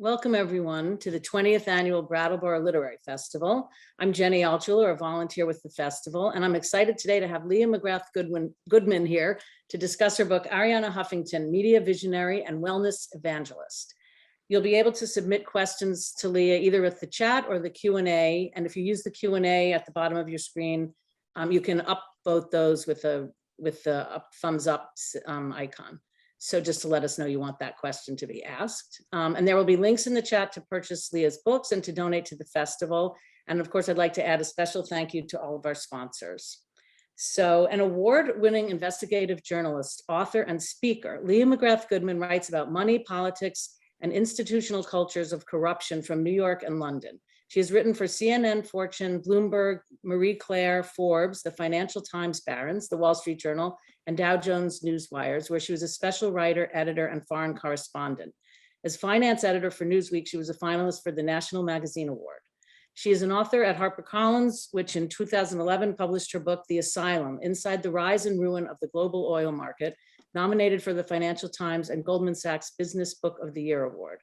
Welcome, everyone, to the 20th Annual Brattleboro Literary Festival. I'm Jenny Altschuler, a volunteer with the festival, and I'm excited today to have Leah McGrath Goodman here to discuss her book, Ariana Huffington, Media Visionary and Wellness Evangelist. You'll be able to submit questions to Leah either with the chat or the Q&A, and if you use the Q&A at the bottom of your screen, you can upvote those with the thumbs up icon. So just to let us know you want that question to be asked. And there will be links in the chat to purchase Leah's books and to donate to the festival. And of course, I'd like to add a special thank you to all of our sponsors. So an award-winning investigative journalist, author, and speaker, Leah McGrath Goodman writes about money, politics, and institutional cultures of corruption from New York and London. She has written for CNN, Fortune, Bloomberg, Marie Claire, Forbes, the Financial Times Barron's, the Wall Street Journal, and Dow Jones Newswires, where she was a special writer, editor, and foreign correspondent. As finance editor for Newsweek, she was a finalist for the National Magazine Award. She is an author at HarperCollins, which in 2011 published her book, The Asylum, Inside the Rise and Ruin of the Global Oil Market, nominated for the Financial Times and Goldman Sachs Business Book of the Year Award.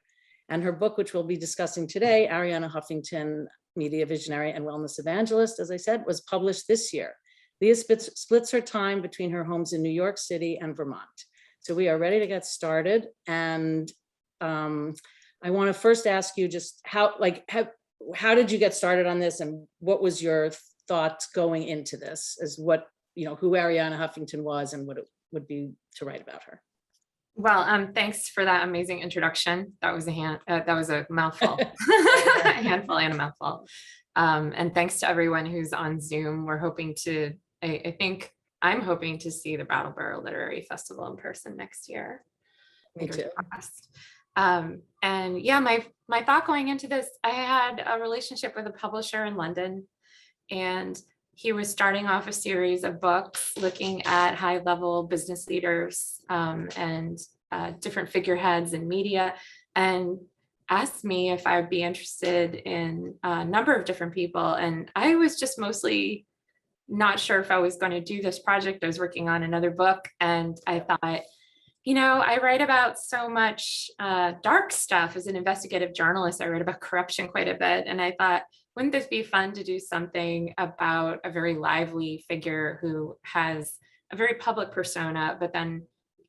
And her book, which we'll be discussing today, Ariana Huffington, Media Visionary and Wellness Evangelist, as I said, was published this year. Leah splits her time between her homes in New York City and Vermont. So we are ready to get started. And I want to first ask you just how did you get started on this, and what was your thoughts going into this, as what, who Ariana Huffington was and what it would be to write about her? Well, thanks for that amazing introduction. That was a mouthful, a handful and a mouthful. And thanks to everyone who's on Zoom. We're hoping to, I'm hoping to see the Brattleboro Literary Festival in person next year. Me too. And yeah, my thought going into this, I had a relationship with a publisher in London, and he was starting off a series of books looking at high-level business leaders and different figureheads in media, and asked me if I would be interested in a number of different people. And I was just mostly not sure if I was going to do this project. I was working on another book, and I thought, I write about so much dark stuff as an investigative journalist. I write about corruption quite a bit, and I thought, wouldn't this be fun to do something about a very lively figure who has a very public persona, but then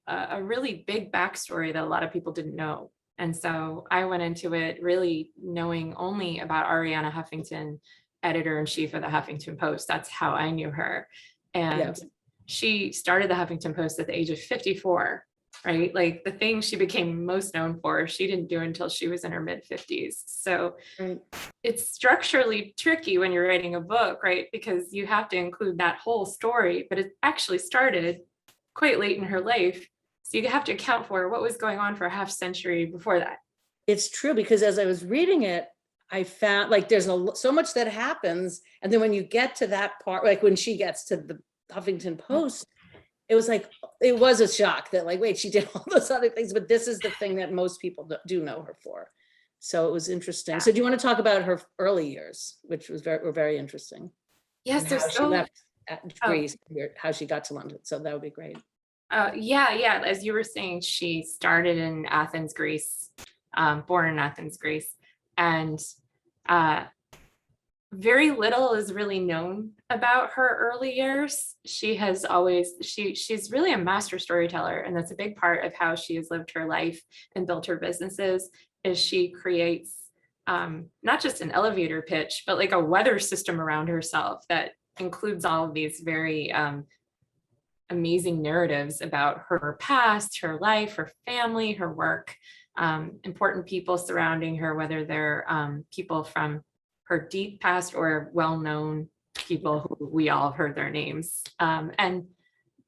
a really big backstory that a lot of people didn't know. And so I went into it really knowing only about Arianna Huffington, editor-in-chief of the Huffington Post. That's how I knew her. And she started the Huffington Post at the age of 54. Right? Like the thing she became most known for, she didn't do until she was in her mid-50s. So it's structurally tricky when you're writing a book, right? Because you have to include that whole story, but it actually started quite late in her life. So you have to account for what was going on for a half century before that. It's true, because as I was reading it, I found there's so much that happens. And then when you get to that part, like when she gets to the Huffington Post, it was a shock that wait, she did all those other things, but this is the thing that most people do know her for. So it was interesting. Yeah. So do you want to talk about her early years, which were very interesting? Yes. How she left Greece, how she got to London. So that would be great. Yeah. As you were saying, she started in Athens, Greece, born in Athens, Greece. And very little is really known about her early years. She's really a master storyteller, and that's a big part of how she has lived her life and built her businesses. Is she creates not just an elevator pitch, but like a weather system around herself that includes all of these very amazing narratives about her past, her life, her family, her work, important people surrounding her, whether they're people from her deep past or well-known people who we all heard their names. And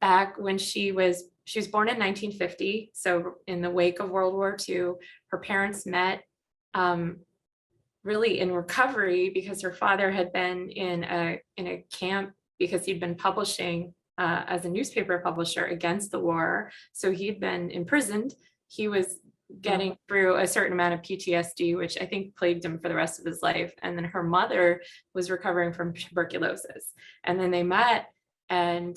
back when she was born in 1950. So in the wake of World War II, her parents met really in recovery because her father had been in a camp because he'd been publishing as a newspaper publisher against the war. So he'd been imprisoned. He was getting through a certain amount of PTSD, which I think plagued him for the rest of his life. And then her mother was recovering from tuberculosis. And then they met and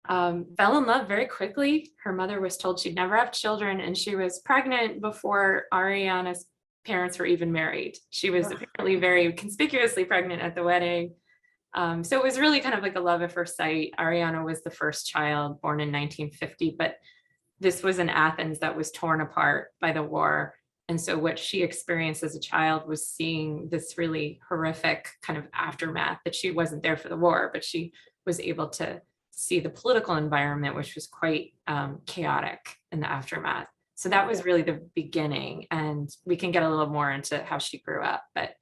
fell in love very quickly. Her mother was told she'd never have children, and she was pregnant before Ariana's parents were even married. She was apparently very conspicuously pregnant at the wedding. So it was really kind of like a love at first sight. Ariana was the first child born in 1950, but this was in Athens that was torn apart by the war. And so what she experienced as a child was seeing this really horrific kind of aftermath, that she wasn't there for the war, but she was able to see the political environment, which was quite chaotic in the aftermath. So that was really the beginning. And we can get a little more into how she grew up, but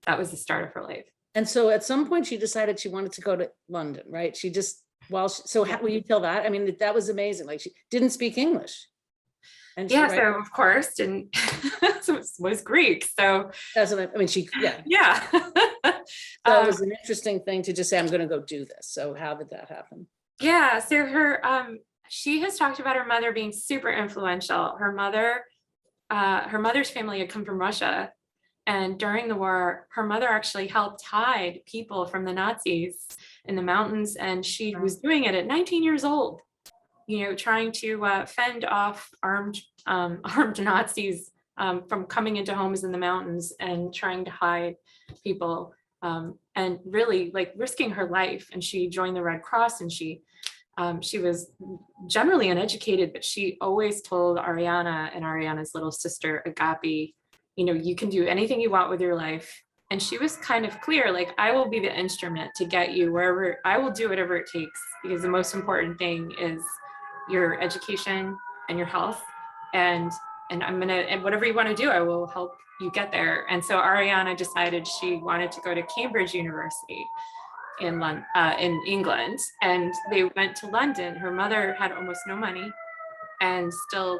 that was the start of her life. And so at some point she decided she wanted to go to London, right? She just, so how will you tell that? I mean, that was amazing. Like, she didn't speak English. And yeah, so of course, and so was Greek. So that's what I mean, yeah. That was an interesting thing to just say, I'm going to go do this. So how did that happen? Yeah, so she has talked about her mother being super influential. Her mother's family had come from Russia, and during the war, her mother actually helped hide people from the Nazis in the mountains, and she was doing it at 19 years old. Trying to fend off armed Nazis from coming into homes in the mountains and trying to hide people, and really like risking her life. And she joined the Red Cross, and she was generally uneducated, but she always told Ariana and Ariana's little sister, Agape, you can do anything you want with your life. And she was kind of clear, like, I will be the instrument to get you wherever, I will do whatever it takes, because the most important thing is your education and your health. And and whatever you want to do, I will help you get there. And so Ariana decided she wanted to go to Cambridge University in England, and they went to London. Her mother had almost no money and still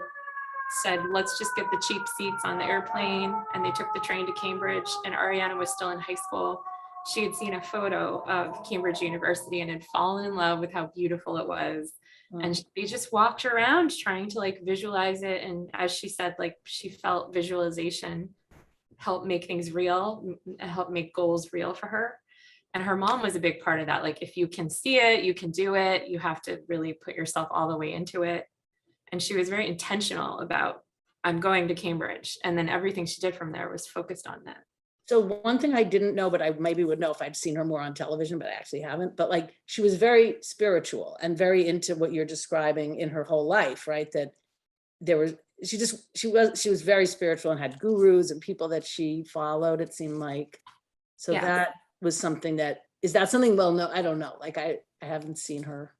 said, let's just get the cheap seats on the airplane. And they took the train to Cambridge, and Ariana was still in high school. She had seen a photo of Cambridge University and had fallen in love with how beautiful it was. And she just walked around trying to like visualize it. And as she said, like, she felt visualization help make things real, help make goals real for her. And her mom was a big part of that. Like, if you can see it, you can do it. You have to really put yourself all the way into it. And she was very intentional about, I'm going to Cambridge. And then everything she did from there was focused on that. So one thing I didn't know, but I maybe would know if I'd seen her more on television, but I actually haven't, but like, she was very spiritual and very into what you're describing in her whole life, right? That she was very spiritual and had gurus and people that she followed, it seemed like. So Yes. That was something is that something, well, no, I don't know. Like, I haven't seen her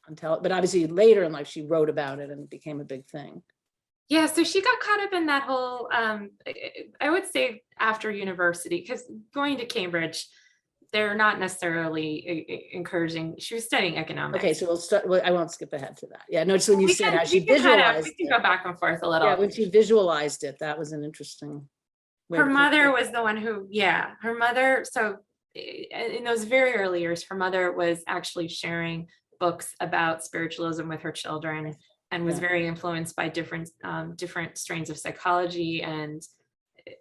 on television, but obviously later in life, she wrote about it and it became a big thing. Yeah, so she got caught up in that whole, I would say after university, because going to Cambridge, they're not necessarily encouraging. She was studying economics. Okay, so we'll start. Well, I won't skip ahead to that. Yeah, no, just when you said how she visualized we can go back and forth a little. Yeah, when she visualized it, that was an interesting. Her mother was the one who, her mother. So in those very early years, her mother was actually sharing books about spiritualism with her children, and was very influenced by different strains of psychology. And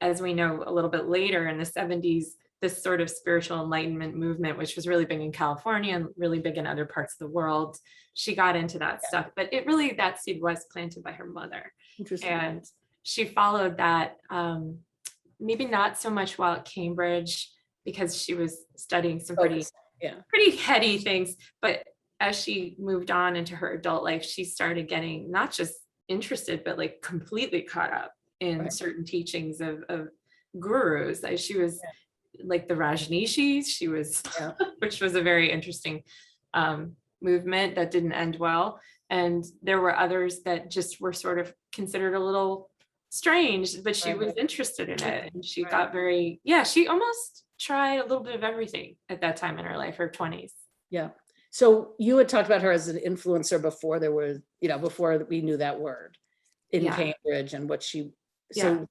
as we know a little bit later in the 70s, this sort of spiritual enlightenment movement, which was really big in California and really big in other parts of the world, she got into that stuff. But that seed was planted by her mother. Interesting. And she followed that, maybe not so much while at Cambridge, because she was studying some pretty heady things, but as she moved on into her adult life, she started getting not just interested, but like completely caught up in certain teachings of gurus. She was like the Rajneeshis, she was, which was a very interesting movement that didn't end well. And there were others that just were sort of considered a little strange, but she was interested in it. And she got she almost tried a little bit of everything at that time in her life, her 20s. Yeah. So you had talked about her as an influencer before there was, before we knew that word in Cambridge and what she, so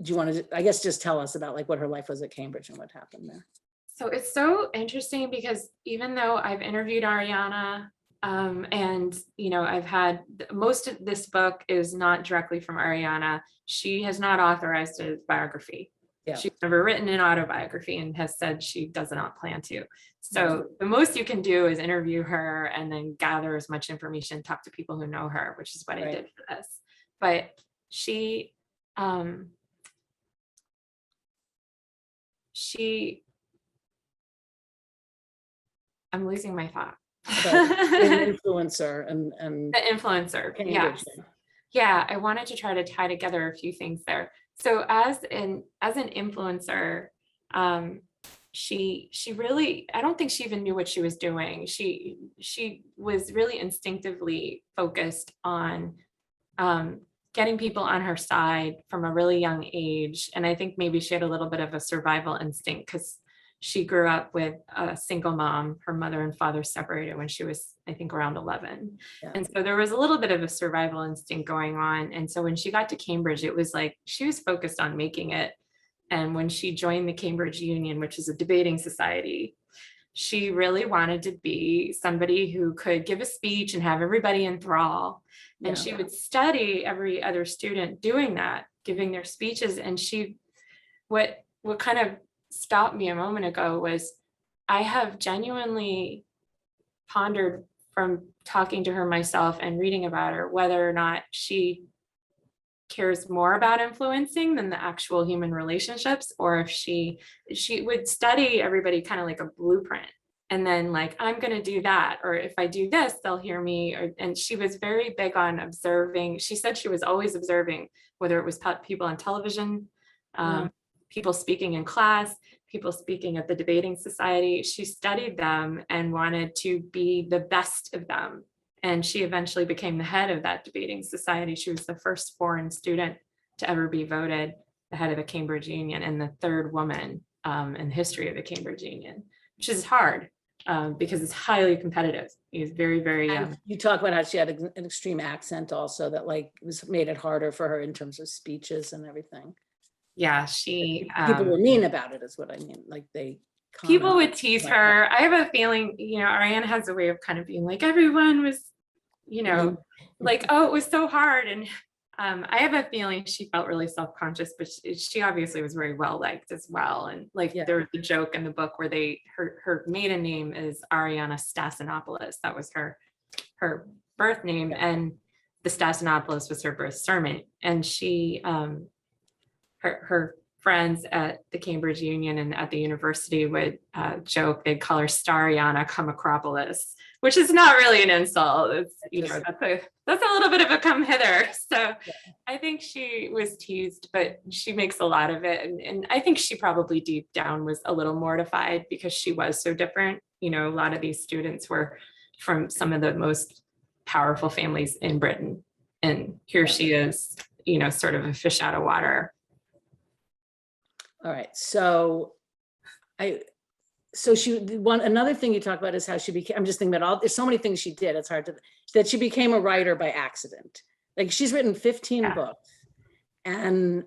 do you want to, I guess, just tell us about like what her life was at Cambridge and what happened there? So it's so interesting because even though I've interviewed Ariana, and, I've had most of this book is not directly from Ariana. She has not authorized a biography. Yeah. She's never written an autobiography and has said she does not plan to. So the most you can do is interview her and then gather as much information, talk to people who know her, which is what I did for this. But she, I'm losing my thought. An influencer and The influencer, Cambridge. yes. Yeah, I wanted to try to tie together a few things there. So as an influencer, she really, I don't think she even knew what she was doing. She was really instinctively focused on getting people on her side from a really young age. And I think maybe she had a little bit of a survival instinct because she grew up with a single mom. Her mother and father separated when she was, I think, around 11. Yeah. And so there was a little bit of a survival instinct going on. And so when she got to Cambridge, it was like she was focused on making it. And when she joined the Cambridge Union, which is a debating society, she really wanted to be somebody who could give a speech and have everybody in thrall. And she would study every other student doing that, giving their speeches. And what kind of stopped me a moment ago was I have genuinely pondered from talking to her myself and reading about her, whether or not she cares more about influencing than the actual human relationships, or if she would study everybody kind of like a blueprint. And then like, I'm going to do that. Or if I do this, they'll hear me. And she was very big on observing. She said she was always observing, whether it was people on television, people speaking in class, people speaking at the debating society. She studied them and wanted to be the best of them. And she eventually became the head of that debating society. She was the first foreign student to ever be voted the head of the Cambridge Union and the third woman in the history of the Cambridge Union, which is hard because it's highly competitive. It's very, very young. You talk about how she had an extreme accent also that like made it harder for her in terms of speeches and everything. Yeah, she people were mean about it is what I mean. Like people would tease her. I have a feeling, Ariana has a way of kind of being like, everyone was, like, oh, it was so hard. And I have a feeling she felt really self-conscious, but she obviously was very well liked as well. And like there was a joke in the book where her maiden name is Ariana Stasinopoulos. That was her birth name, and the Stasinopoulos was her birth surname. And she her friends at the Cambridge Union and at the university would joke, they'd call her Stariana Comacropolis, which is not really an insult. It's, that's a little bit of a come hither. So I think she was teased, but she makes a lot of it. And I think she probably deep down was a little mortified because she was so different. A lot of these students were from some of the most powerful families in Britain. And here she is, sort of a fish out of water. All right. So another thing you talk about is how she became, I'm just thinking about there's so many things she did. It's hard that she became a writer by accident. Like she's written 15 books and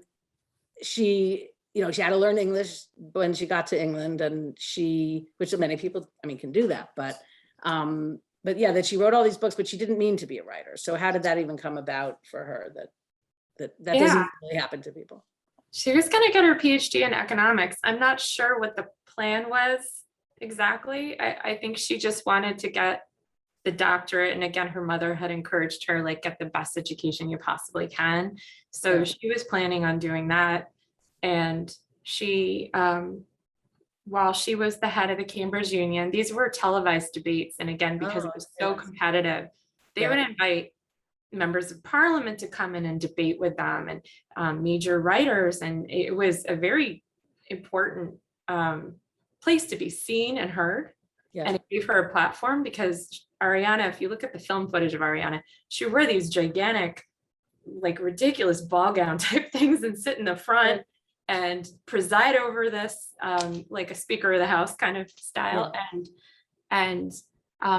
she had to learn English when she got to England and which many people, can do that, but that she wrote all these books, but she didn't mean to be a writer. So how did that even come about for her that doesn't really happen to people? She was going to get her PhD in economics. I'm not sure what the plan was exactly. I think she just wanted to get the doctorate. And again, her mother had encouraged her, like, get the best education you possibly can. So she was planning on doing that. And she, while she was the head of the Cambridge Union, these were televised debates. And again, because it was so competitive, they would invite members of parliament to come in and debate with them and major writers. And it was a very important place to be seen and heard. And it gave her a platform because Ariana, if you look at the film footage of Ariana, she wore these gigantic, like ridiculous ball gown type things and sit in the front and preside over this, like a speaker of the house kind of style, and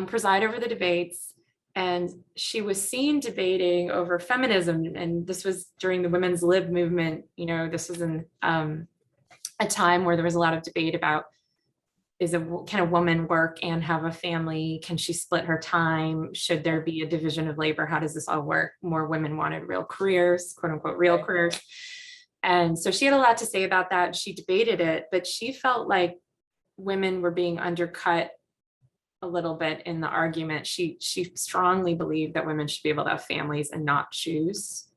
preside over the debates. And she was seen debating over feminism. And this was during the women's lib movement. This was in a time where there was a lot of debate about, can a woman work and have a family? Can she split her time? Should there be a division of labor? How does this all work? More women wanted real careers, quote unquote, real careers. And so she had a lot to say about that. She debated it, but she felt like women were being undercut a little bit in the argument. She strongly believed that women should be able to have families and not choose.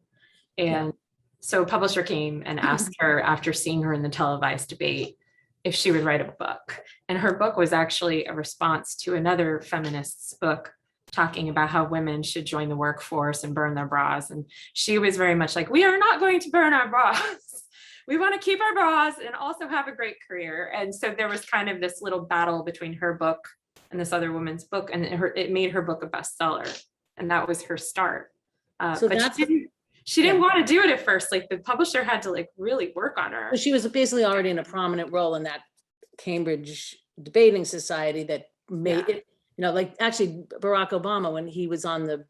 And so a publisher came and asked her, after seeing her in the televised debate, if she would write a book. And her book was actually a response to another feminist's book talking about how women should join the workforce and burn their bras. And she was very much like, we are not going to burn our bras. We want to keep our bras and also have a great career. And so there was kind of this little battle between her book and this other woman's book, and it made her book a bestseller. And that was her start. So but that's she didn't want to do it at first. Like the publisher had to like really work on her. she was basically already in a prominent role in that Cambridge debating society that made it, like actually Barack Obama, when he was on the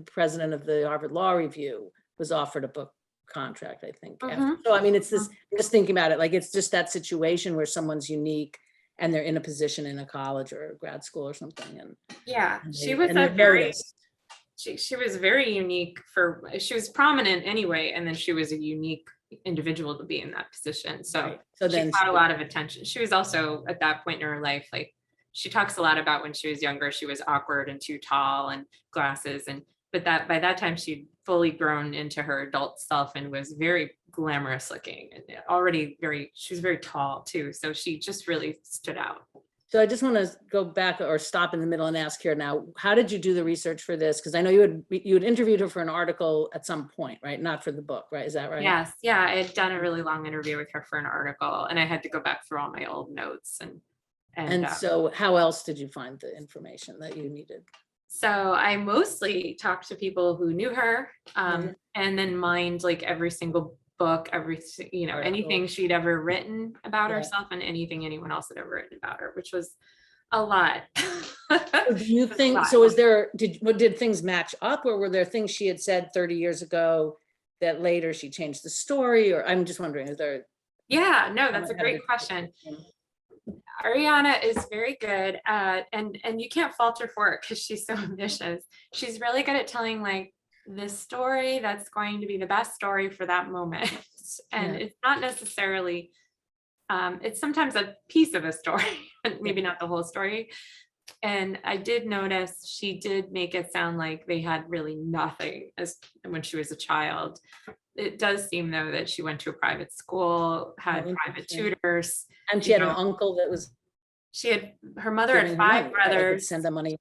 president of the Harvard Law Review, was offered a book contract, I think. So I mean, it's this, I'm just thinking about it, like it's just that situation where someone's unique and they're in a position in a college or a grad school or something. And she was a very, she was very unique she was prominent anyway, and then she was a unique individual to be in that position. So she got a lot of attention. She was also at that point in her life, like she talks a lot about when she was younger, she was awkward and too tall and glasses, but that by that time she'd fully grown into her adult self and was very glamorous looking, and she was very tall too. So she just really stood out. So I just want to go back or stop in the middle and ask here now, how did you do the research for this? Because I know you had interviewed her for an article at some point, right? Not for the book, right? Is that right? Yes. Yeah. I had done a really long interview with her for an article, and I had to go back through all my old notes. And so how else did you find the information that you needed? So I mostly talked to people who knew her, and then mined like every single book, anything she'd ever written about herself and anything anyone else had ever written about her, which was a lot. Do you think, did things match up, or were there things she had said 30 years ago that later she changed the story? Or I'm just wondering, is there? Yeah, no, that's a great question. Ariana is very good at, and you can't fault her for it because she's so ambitious. She's really good at telling like this story that's going to be the best story for that moment. And it's not necessarily, it's sometimes a piece of a story, maybe not the whole story. And I did notice she did make it sound like they had really nothing when she was a child. It does seem though that she went to a private school, had private tutors. And she had an uncle that was. Her mother had 5 brothers. Send the money.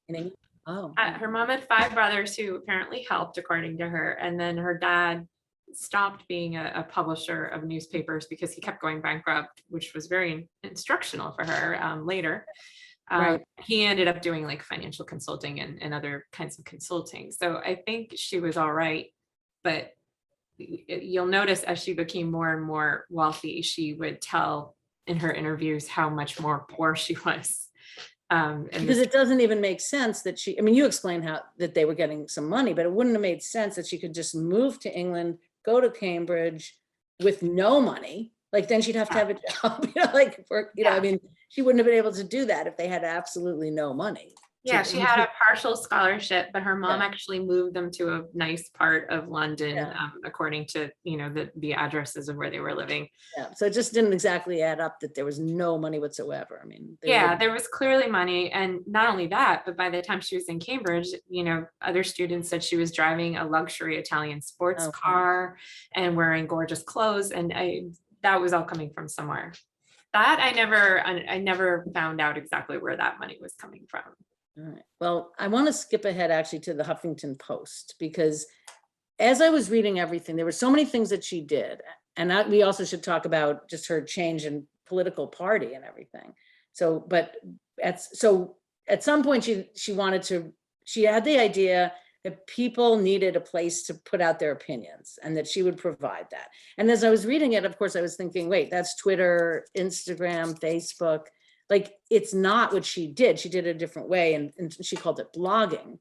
Her mom had 5 brothers who apparently helped, according to her. And then her dad stopped being a publisher of newspapers because he kept going bankrupt, which was very instructional for her later. He ended up doing like financial consulting and other kinds of consulting. So I think she was all right, but you'll notice as she became more and more wealthy, she would tell in her interviews how much more poor she was. Because it doesn't even make sense that you explained that they were getting some money, but it wouldn't have made sense that she could just move to England, go to Cambridge with no money. Like then she'd have to have a job, I mean, she wouldn't have been able to do that if they had absolutely no money. Yeah, she had a partial scholarship, but her mom actually moved them to a nice part of London, according to, the addresses of where they were living. Yeah, so it just didn't exactly add up that there was no money whatsoever. I mean, there was clearly money. And not only that, but by the time she was in Cambridge, other students said she was driving a luxury Italian sports car and wearing gorgeous clothes. And that was all coming from somewhere. That I never found out exactly where that money was coming from. All right. Well, I want to skip ahead actually to the Huffington Post, because as I was reading everything, there were so many things that she did. And we also should talk about just her change in political party and everything. So at some point she had the idea that people needed a place to put out their opinions and that she would provide that. And as I was reading it, of course, I was thinking, wait, that's Twitter, Instagram, Facebook. Like, it's not what she did. She did it a different way, and she called it blogging.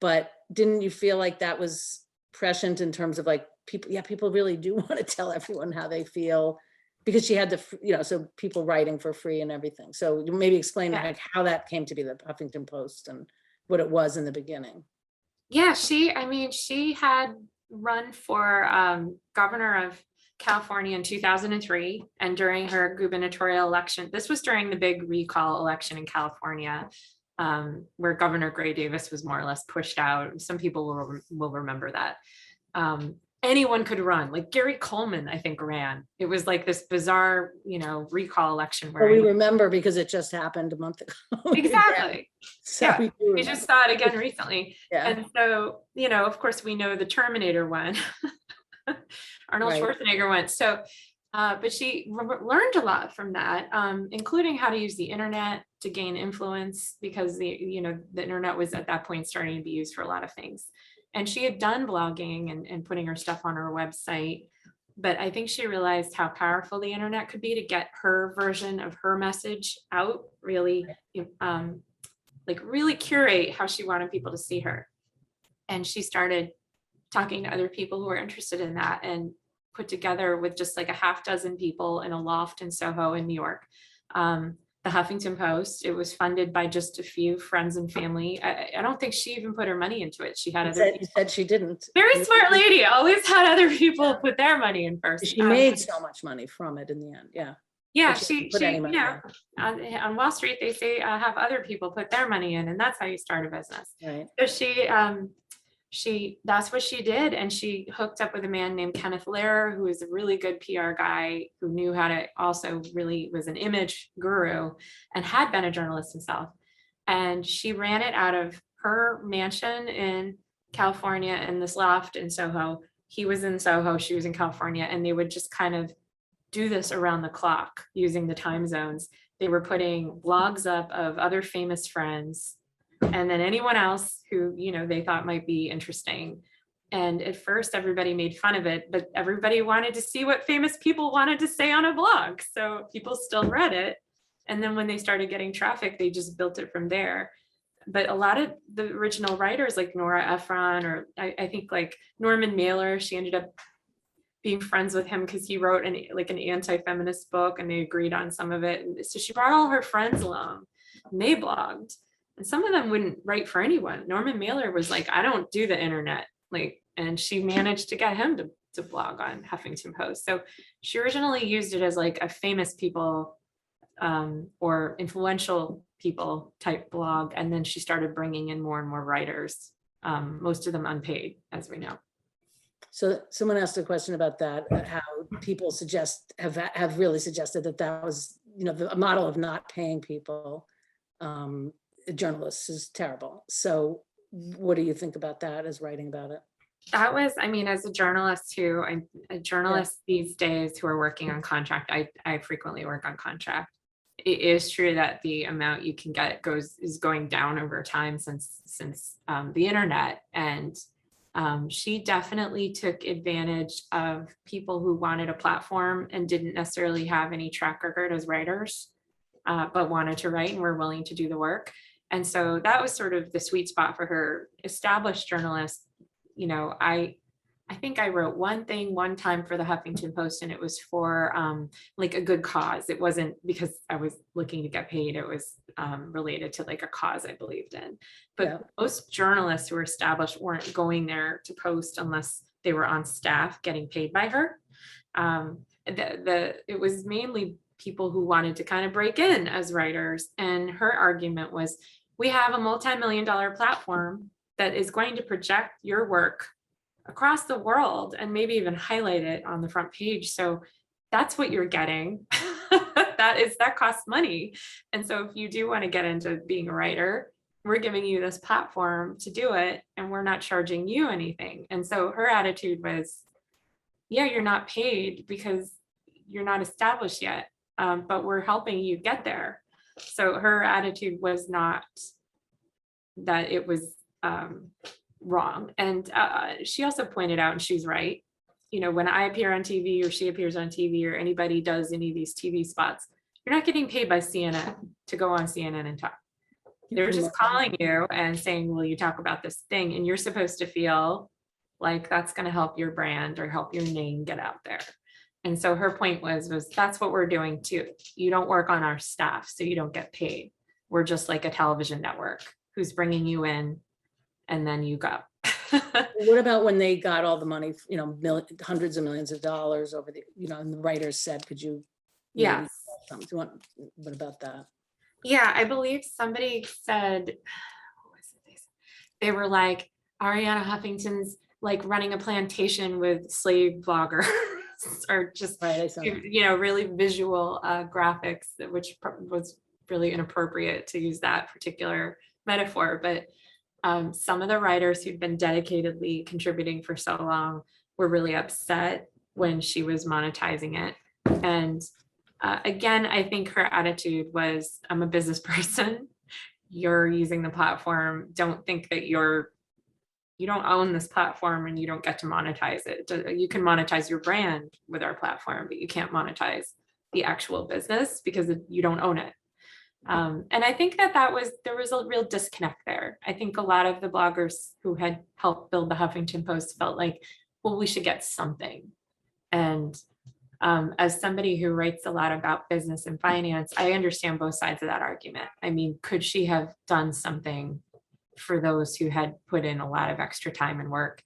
But didn't you feel like that was prescient in terms of like people really do want to tell everyone how they feel, because she had so people writing for free and everything. So maybe explain like how that came to be the Huffington Post and what it was in the beginning. Yeah, she had run for governor of California in 2003, and during her gubernatorial election, this was during the big recall election in California, where Governor Gray Davis was more or less pushed out. Some people will remember that. anyone could run. Like Gary Coleman, I think, ran. It was like this bizarre, recall election But where we remember because it just happened a month ago. exactly. So Yeah, we do we remember. just saw it again recently. Yeah. And so, of course, we know the Terminator one. Arnold Right. Schwarzenegger went. So, but she learned a lot from that, including how to use the internet to gain influence, because the internet was at that point starting to be used for a lot of things. And she had done blogging and putting her stuff on her website. But I think she realized how powerful the internet could be to get her version of her message out, really, really curate how she wanted people to see her. And she started talking to other people who were interested in that, and put together with just like a half dozen people in a loft in Soho in New York, the Huffington Post. It was funded by just a few friends and family. I don't think she even put her money into it. She had other people. You said she didn't. Very smart lady, always had other people put their money in first. She made so much money from it in the end. Yeah. Yeah, But she put any money in. on Wall Street, they say have other people put their money in, and that's how you start a business. Right. So that's what she did. And she hooked up with a man named Kenneth Lehrer, who is a really good PR guy, who knew how to also really was an image guru and had been a journalist himself. And she ran it out of her mansion in California in this loft in Soho. He was in Soho, she was in California, and they would just kind of do this around the clock using the time zones. They were putting blogs up of other famous friends, and then anyone else who, they thought might be interesting. And at first everybody made fun of it, but everybody wanted to see what famous people wanted to say on a blog. So people still read it. And then when they started getting traffic, they just built it from there. But a lot of the original writers like Nora Ephron, or I think like Norman Mailer, she ended up being friends with him because he wrote an anti-feminist book, and they agreed on some of it. And so she brought all her friends along, and they blogged. And some of them wouldn't write for anyone. Norman Mailer was like, I don't do the internet. And she managed to get him to blog on Huffington Post. So she originally used it as like a famous people or influential people type blog. And then she started bringing in more and more writers, most of them unpaid, as we know. So someone asked a question about that, how people have really suggested that was, a model of not paying people. Journalists is terrible. So what do you think about that as writing about it? That was, as a journalist who, these days who are working on contract, I frequently work on contract. It is true that the amount you can get is going down over time since the internet. And she definitely took advantage of people who wanted a platform and didn't necessarily have any track record as writers, but wanted to write and were willing to do the work. And so that was sort of the sweet spot for her. Established journalists, I think I wrote one thing one time for the Huffington Post, and it was for like a good cause. It wasn't because I was looking to get paid. It was related to like a cause I believed in. But most journalists who were established weren't going there to post unless they were on staff getting paid by her. It was mainly people who wanted to kind of break in as writers. And her argument was, we have a multi-million-dollar platform that is going to project your work across the world and maybe even highlight it on the front page. So that's what you're getting. That costs money. And so if you do want to get into being a writer, we're giving you this platform to do it, and we're not charging you anything. And so her attitude was, yeah, you're not paid because you're not established yet, but we're helping you get there. So her attitude was not that it was wrong. And she also pointed out, and she's right, when I appear on TV or she appears on TV or anybody does any of these TV spots, you're not getting paid by CNN to go on CNN and talk. They're just calling you and saying, will you talk about this thing? And you're supposed to feel like that's going to help your brand or help your name get out there. And so her point was that's what we're doing too. You don't work on our staff, so you don't get paid. We're just like a television network who's bringing you in, and then you go. What about when they got all the money, hundreds of millions of dollars over and the writers said, could you? Yes. What about that? Yeah, I believe somebody said, what was it? They were like, Arianna Huffington's like running a plantation with slave bloggers or just, Right, I saw that. really visual graphics, which was really inappropriate to use that particular metaphor. But some of the writers who'd been dedicatedly contributing for so long were really upset when she was monetizing it. And again, I think her attitude was, I'm a business person. You're using the platform. Don't think that you don't own this platform and you don't get to monetize it. You can monetize your brand with our platform, but you can't monetize the actual business because you don't own it. And I think that there was a real disconnect there. I think a lot of the bloggers who had helped build the Huffington Post felt like, well, we should get something. And as somebody who writes a lot about business and finance, I understand both sides of that argument. I mean, could she have done something for those who had put in a lot of extra time and work?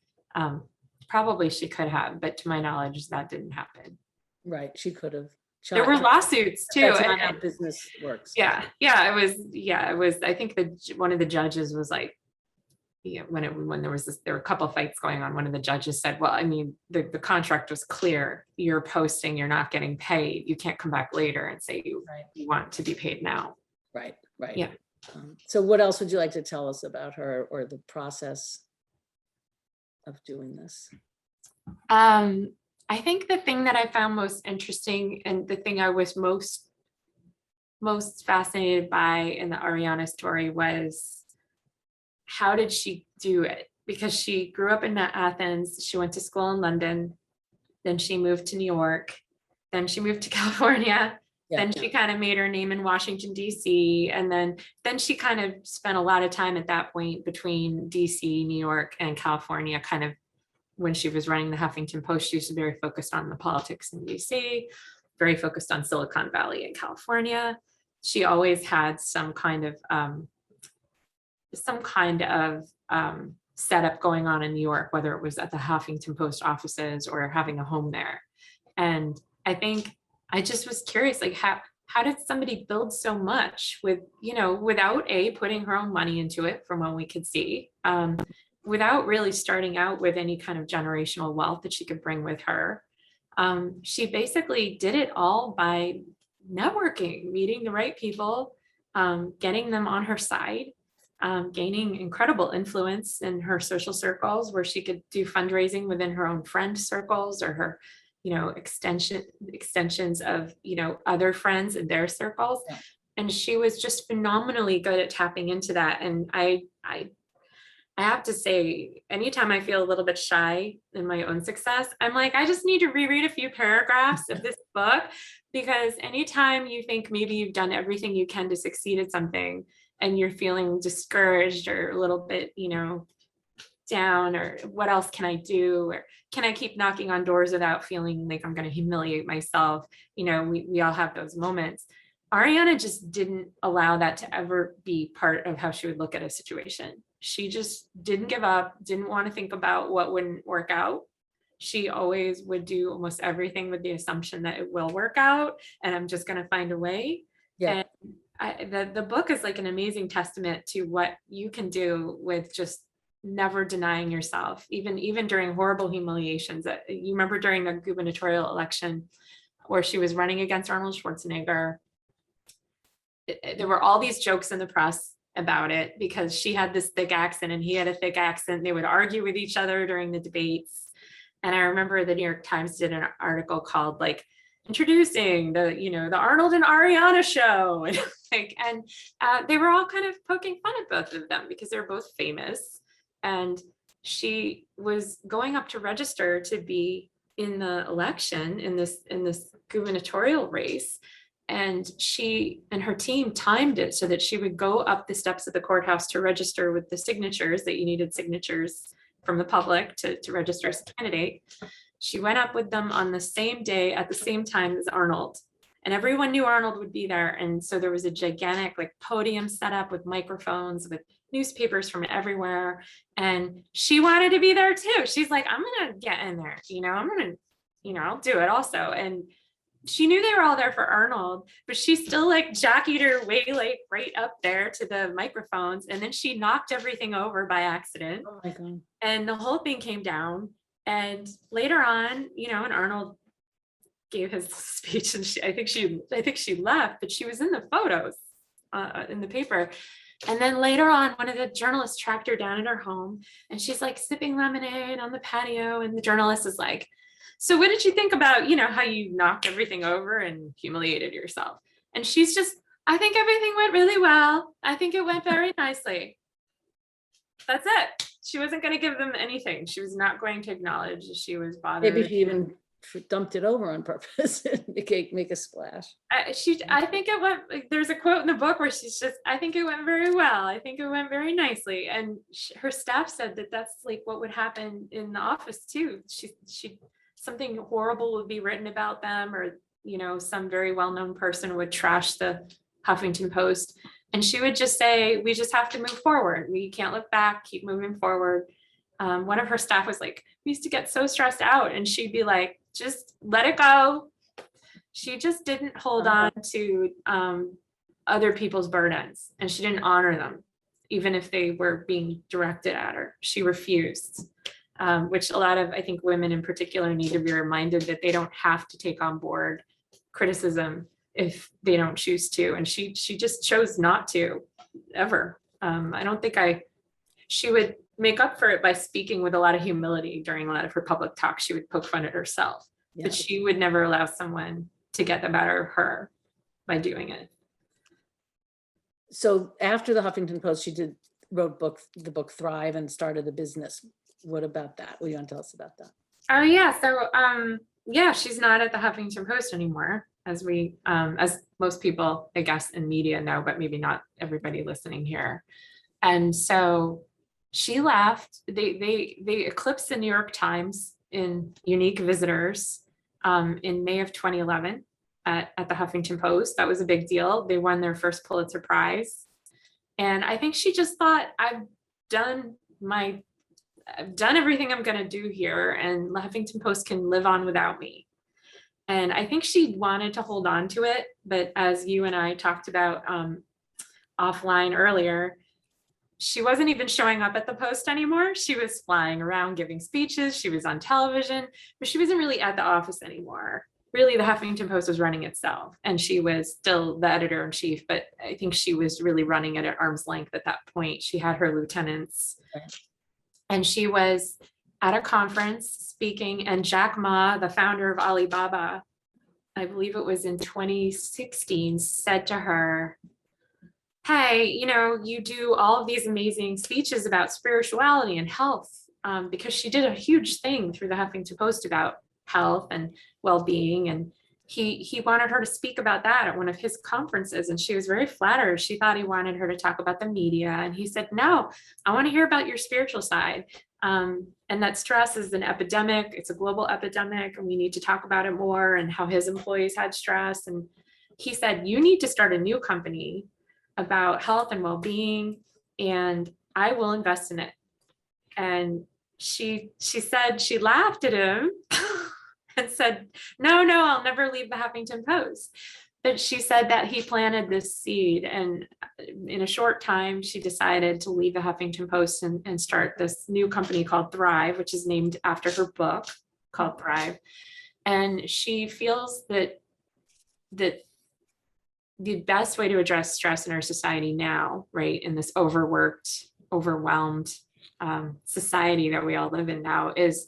Probably she could have, but to my knowledge, that didn't happen. Right, she could have. There were lawsuits too. That's not how business works. Yeah, it was. I think one of the judges was like, when there were a couple of fights going on, one of the judges said, well, I mean, the contract was clear. You're posting, you're not getting paid. You can't come back later and say you want to be paid now. Right. Yeah. So what else would you like to tell us about her or the process of doing this? I think the thing that I found most interesting and the thing I was most fascinated by in the Ariana story was, how did she do it? Because she grew up in Athens, she went to school in London, then she moved to New York, then she moved to California, then she kind of made her name in Washington, DC, and then she kind of spent a lot of time at that point between DC, New York, and California. Kind of when she was running the Huffington Post, she was very focused on the politics in DC, very focused on Silicon Valley in California. She always had some kind of setup going on in New York, whether it was at the Huffington Post offices or having a home there. And I think I just was curious, like how did somebody build so much with, without putting her own money into it from what we could see, without really starting out with any kind of generational wealth that she could bring with her. She basically did it all by networking, meeting the right people, getting them on her side, gaining incredible influence in her social circles where she could do fundraising within her own friend circles or her, extensions of, other friends in their circles. Yeah. And she was just phenomenally good at tapping into that. And I have to say, anytime I feel a little bit shy in my own success, I'm like, I just need to reread a few paragraphs of this book, because anytime you think maybe you've done everything you can to succeed at something and you're feeling discouraged or a little bit, down, or what else can I do? Or can I keep knocking on doors without feeling like I'm going to humiliate myself? We all have those moments. Ariana just didn't allow that to ever be part of how she would look at a situation. She just didn't give up, didn't want to think about what wouldn't work out. She always would do almost everything with the assumption that it will work out and I'm just going to find a way. Yeah. And the book is like an amazing testament to what you can do with just never denying yourself, even during horrible humiliations. You remember during the gubernatorial election where she was running against Arnold Schwarzenegger, there were all these jokes in the press about it because she had this thick accent and he had a thick accent. They would argue with each other during the debates. And I remember the New York Times did an article called like introducing the Arnold and Ariana show. And they were all kind of poking fun at both of them because they're both famous. And she was going up to register to be in the election in this gubernatorial race. And she and her team timed it so that she would go up the steps of the courthouse to register with the signatures that you needed signatures from the public to register as a candidate. She went up with them on the same day at the same time as Arnold. And everyone knew Arnold would be there. And so there was a gigantic podium set up with microphones, with newspapers from everywhere. And she wanted to be there too. She's like, I'm going to get in there, I'm going to, I'll do it also. And she knew they were all there for Arnold, but she still like jockeyed her way like right up there to the microphones. And then she knocked everything over by accident. Oh my God. And the whole thing came down. And later on, you know, and Arnold gave his speech, and I think she left, but she was in the photos in the paper. And then later on, one of the journalists tracked her down at her home, and she's like sipping lemonade on the patio. And the journalist is like, so what did you think about, you know, how you knocked everything over and humiliated yourself? And she's just, I think everything went really well. I think it went very nicely. That's it. She wasn't going to give them anything. She was not going to acknowledge that she was bothered. Maybe she even dumped it over on purpose and make a splash. I think it went, there's a quote in the book where she's just, I think it went very well. I think it went very nicely. And her staff said that that's like what would happen in the office too. She something horrible would be written about them, or, you know, some very well-known person would trash the Huffington Post. And she would just say, we just have to move forward. We can't look back, keep moving forward. One of her staff was like, we used to get so stressed out, and she'd be like, just let it go. She just didn't hold on to other people's burdens, and she didn't honor them, even if they were being directed at her. She refused, which a lot of, I think, women in particular need to be reminded that they don't have to take on board criticism if they don't choose to. And she just chose not to ever. I don't think she would make up for it by speaking with a lot of humility during a lot of her public talk. She would poke fun at herself, but she would never allow someone to get the better of her by doing it. So after the Huffington Post, she wrote the book Thrive and started the business. What about that? What do you want to tell us about that? Oh yeah. So she's not at the Huffington Post anymore, as most people, I guess, in media know, but maybe not everybody listening here. And so she left. They eclipsed the New York Times in unique visitors in May of 2011 at the Huffington Post. That was a big deal. They won their first Pulitzer Prize. And I think she just thought, I've done everything I'm going to do here, and the Huffington Post can live on without me. And I think she wanted to hold on to it. But as you and I talked about offline earlier, she wasn't even showing up at the Post anymore. She was flying around giving speeches. She was on television, but she wasn't really at the office anymore. Really, the Huffington Post was running itself, and she was still the editor-in-chief, but I think she was really running it at arm's length at that point. She had her lieutenants. And she was at a conference speaking, and Jack Ma, the founder of Alibaba, I believe it was in 2016, said to her, hey, you know, you do all of these amazing speeches about spirituality and health, because she did a huge thing through the Huffington Post about health and well-being. And he wanted her to speak about that at one of his conferences. And she was very flattered. She thought he wanted her to talk about the media. And he said, no, I want to hear about your spiritual side. And that stress is an epidemic. It's a global epidemic, and we need to talk about it more, and how his employees had stress. And he said, you need to start a new company about health and well-being, and I will invest in it. And she said, she laughed at him and said, no, I'll never leave the Huffington Post. But she said that he planted this seed, and in a short time, she decided to leave the Huffington Post and start this new company called Thrive, which is named after her book called Thrive. And she feels that the best way to address stress in our society now, right, in this overworked, overwhelmed society that we all live in now, is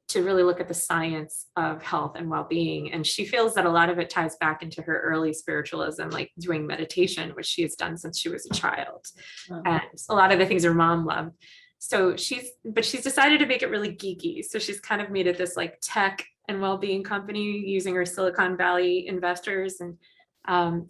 to really look at the science of health and well-being. And she feels that a lot of it ties back into her early spiritualism, like doing meditation, which she has done since she was a child. And a lot of the things her mom loved. So she's decided to make it really geeky. So she's kind of made it this like tech and well-being company using her Silicon Valley investors. And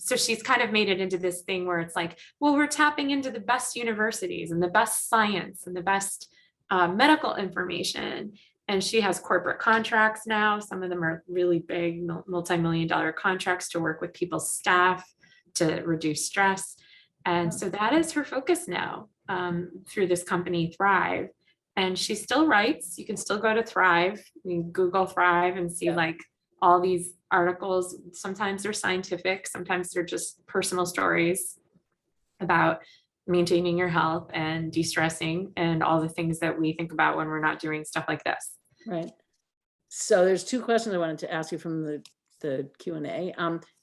so she's kind of made it into this thing where it's like, well, we're tapping into the best universities and the best science and the best medical information. And she has corporate contracts now. Some of them are really big, multi-million-dollar contracts to work with people's staff to reduce stress. And so that is her focus now through this company, Thrive. And she still writes. You can still go to Thrive. You can Google Thrive and see like all these articles. Sometimes they're scientific, sometimes they're just personal stories about maintaining your health and de-stressing and all the things that we think about when we're not doing stuff like this. Right. So there's two questions I wanted to ask you from the Q&A.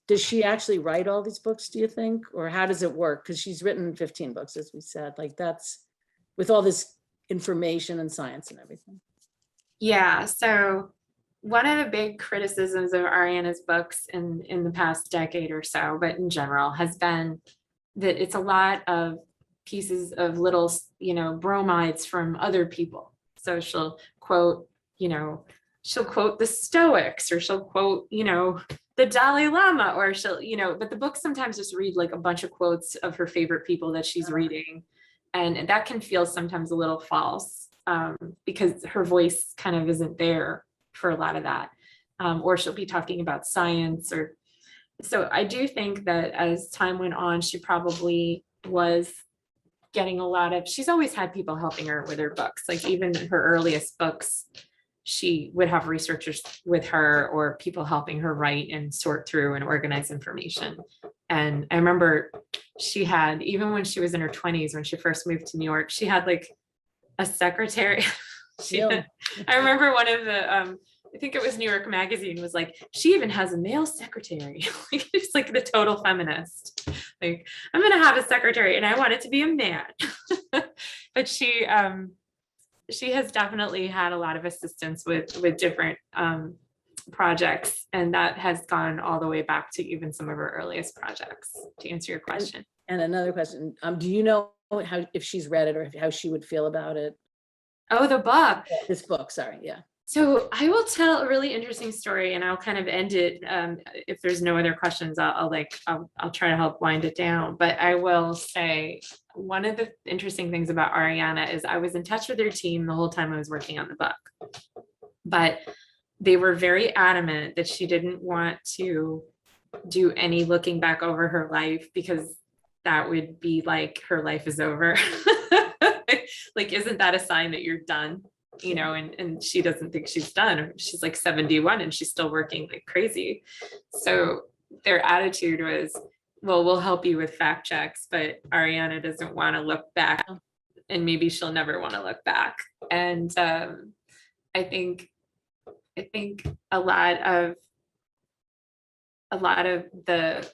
Does she actually write all these books, do you think? Or how does it work? Because she's written 15 books, as we said, like that's with all this information and science and everything. Yeah, so one of the big criticisms of Ariana's books in the past decade or so, but in general, has been that it's a lot of pieces of little, bromides from other people. So she'll quote, the Stoics, or she'll quote, the Dalai Lama, or she'll, but the books sometimes just read like a bunch of quotes of her favorite people that she's reading. And that can feel sometimes a little false, because her voice kind of isn't there for a lot of that. Or she'll be talking about science, or so I do think that as time went on, she probably was getting she's always had people helping her with her books. Like even her earliest books, she would have researchers with her or people helping her write and sort through and organize information. And I remember she had, even when she was in her 20s, when she first moved to New York, she had like a secretary. I remember one of the, I think it was New York Magazine, was like, she even has a male secretary. Like, it's like the total feminist. Like, I'm going to have a secretary and I want it to be a man. But she has definitely had a lot of assistance with different projects. And that has gone all the way back to even some of her earliest projects, to answer your question. And another question, do you know how, if she's read it or how she would feel about it? Oh, the book. This book, sorry, yeah. So I will tell a really interesting story, and I'll kind of end it. If there's no other questions, I'll try to help wind it down. But I will say one of the interesting things about Ariana is I was in touch with their team the whole time I was working on the book, but they were very adamant that she didn't want to do any looking back over her life, because that would be like her life is over. Like, isn't that a sign that you're done? And she doesn't think she's done. She's like 71 and she's still working like crazy. So their attitude was, well, we'll help you with fact checks, but Ariana doesn't want to look back, and maybe she'll never want to look back. And I think a lot of the,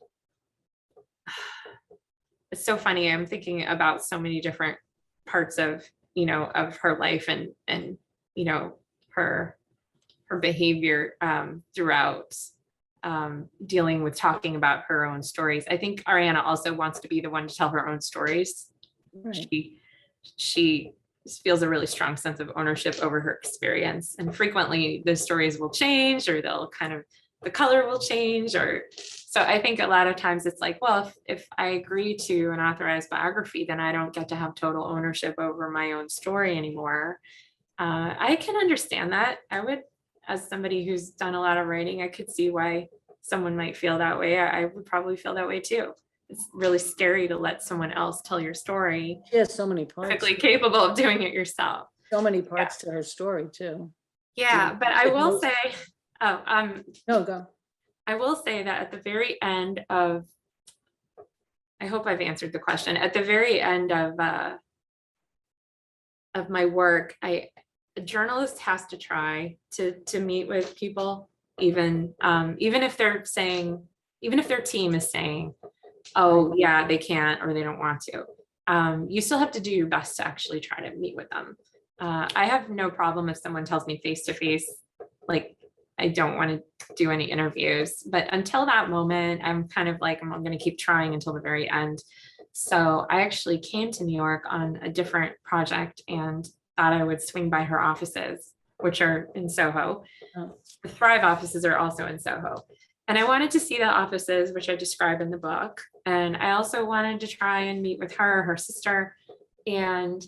it's so funny. I'm thinking about so many different parts of her life and her behavior throughout dealing with talking about her own stories. I think Ariana also wants to be the one to tell her own stories. Right. She feels a really strong sense of ownership over her experience, and frequently the stories will change, or the color will change, or so I think a lot of times it's like, well, if I agree to an authorized biography, then I don't get to have total ownership over my own story anymore. I can understand that. I would, as somebody who's done a lot of writing, I could see why someone might feel that way. I would probably feel that way too. It's really scary to let someone else tell your story. She has so many parts. Perfectly capable of doing it yourself. So many parts to her story too. Yeah, but I will say, no, go. I will say that at the very end of, I hope I've answered the question. At the very end of my work, a journalist has to try to meet with people, even if they're saying, even if their team is saying, oh yeah, they can't or they don't want to. You still have to do your best to actually try to meet with them. I have no problem if someone tells me face to face, like, I don't want to do any interviews, but until that moment, I'm kind of like, I'm going to keep trying until the very end. So I actually came to New York on a different project and thought I would swing by her offices, which are in Soho. Oh. The Thrive offices are also in Soho. And I wanted to see the offices, which I describe in the book. And I also wanted to try and meet with her sister, and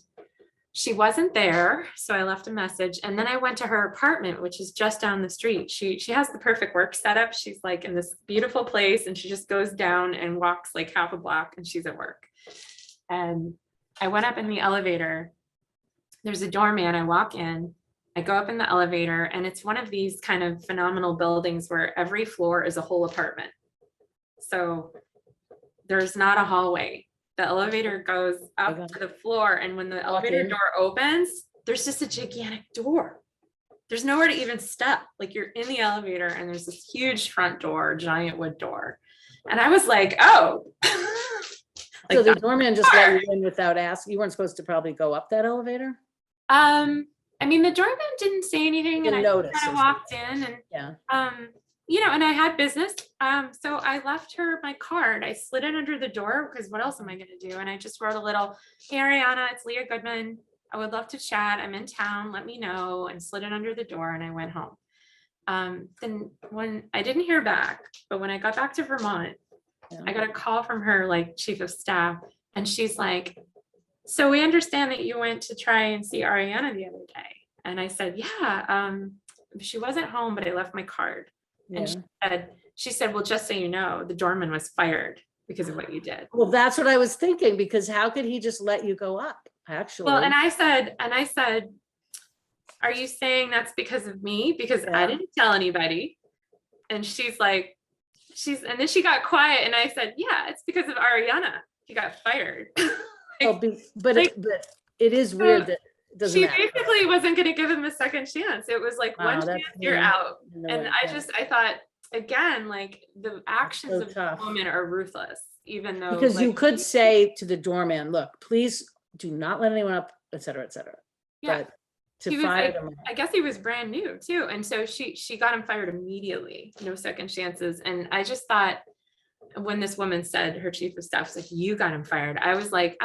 she wasn't there. So I left a message, and then I went to her apartment, which is just down the street. She has the perfect work setup. She's like in this beautiful place, and she just goes down and walks like half a block and she's at work. And I went up in the elevator. There's a doorman. I walk in I go up in the elevator, and it's one of these kind of phenomenal buildings where every floor is a whole apartment. So there's not a hallway. The elevator goes up to the floor, and when the elevator door opens, there's just a gigantic door. There's nowhere to even step. Like, you're in the elevator and there's this huge front door, giant wood door. And I was like, oh. So the doorman just let you in without asking? You weren't supposed to probably go up that elevator? I mean, the doorman didn't say anything, and I kind of walked in, and you know, and I had business. So I left her my card. I slid it under the door, because what else am I going to do? And I just wrote a little, "Hey, Ariana, it's Leah Goodman. I would love to chat. I'm in town. Let me know," and slid it under the door, and I went home. Then when I didn't hear back, but when I got back to Vermont, I got a call from her like chief of staff, and she's like, "So we understand that you went to try and see Ariana the other day." And I said, "Yeah, she wasn't home, but I left my card." And she said, "Well, just so you know, the doorman was fired because of what you did." Well, that's what I was thinking, because how could he just let you go up, actually? Well, and I said, "Are you saying that's because of me? Because I didn't tell anybody." And she's like, and then she got quiet, and I said, "Yeah, it's because of Ariana. She got fired." But it is weird that it doesn't she matter. basically wasn't going to give him a second chance. It was like, one chance, you're out. And I thought, again, like, the actions of the woman are ruthless, even though, because you could say to the doorman, "Look, please do not let anyone up," et cetera, et cetera. Yeah. But to fire him, I guess he was brand new too. And so she got him fired immediately, no second chances. And I just thought, when this woman said, her chief of staff's like, "You got him fired," I was like,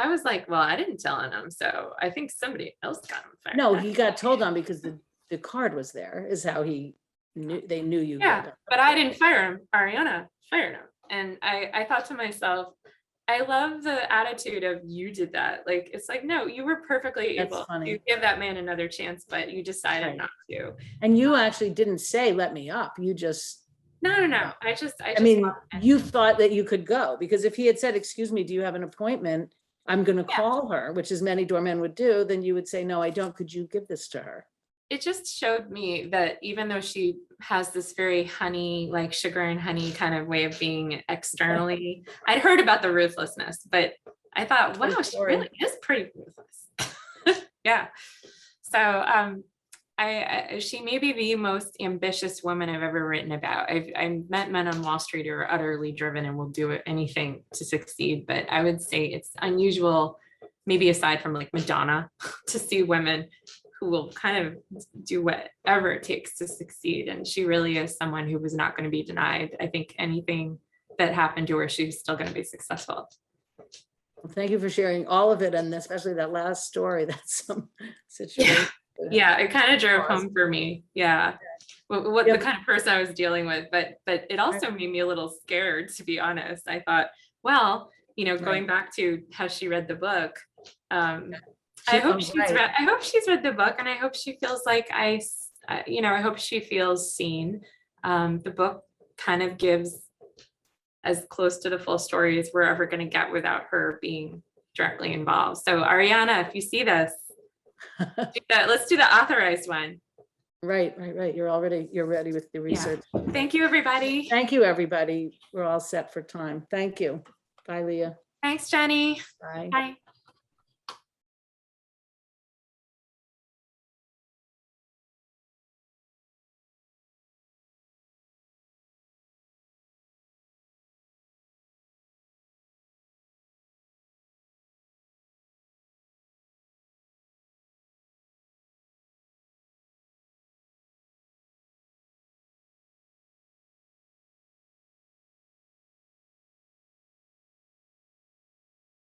well, I didn't tell him, so I think somebody else got him fired. No, he got told on because the card was there, is how he knew. They knew you. Yeah, but I didn't fire him. Ariana fired him. And I thought to myself, I love the attitude of, you did that. Like, it's like, no, you were perfectly able to give that man another chance, but you decided not to. And you actually didn't say, "Let me up." You just No. I mean, you thought that you could go, because if he had said, "Excuse me, do you have an appointment? I'm going to call her," which is many doormen would do, then you would say, "No, I don't. Could you give this to her?" It just showed me that even though she has this very honey, like sugar and honey kind of way of being externally, I'd heard about the ruthlessness, but I thought, wow, she really is pretty ruthless. Yeah. So, she may be the most ambitious woman I've ever written about. I've met men on Wall Street who are utterly driven and will do anything to succeed, but I would say it's unusual, maybe aside from like Madonna, to see women who will kind of do whatever it takes to succeed. And she really is someone who was not going to be denied. I think anything that happened to her, she's still going to be successful. Well, thank you for sharing all of it, and especially that last story. That's some situation. Yeah, it kind of drove home for me. Yeah. What the kind of person I was dealing with, but it also made me a little scared, to be honest. I thought, well, you know, going back to how she read the book, I hope she's read the book, and I hope she feels like I hope she feels seen. The book kind of gives as close to the full story as we're ever going to get without her being directly involved. So Ariana, if you see this, let's do the authorized one. Right. You're ready with the research. Yeah. Thank you, everybody. Thank you, everybody. We're all set for time. Thank you. Bye, Leah. Thanks, Jenny. Bye. Bye.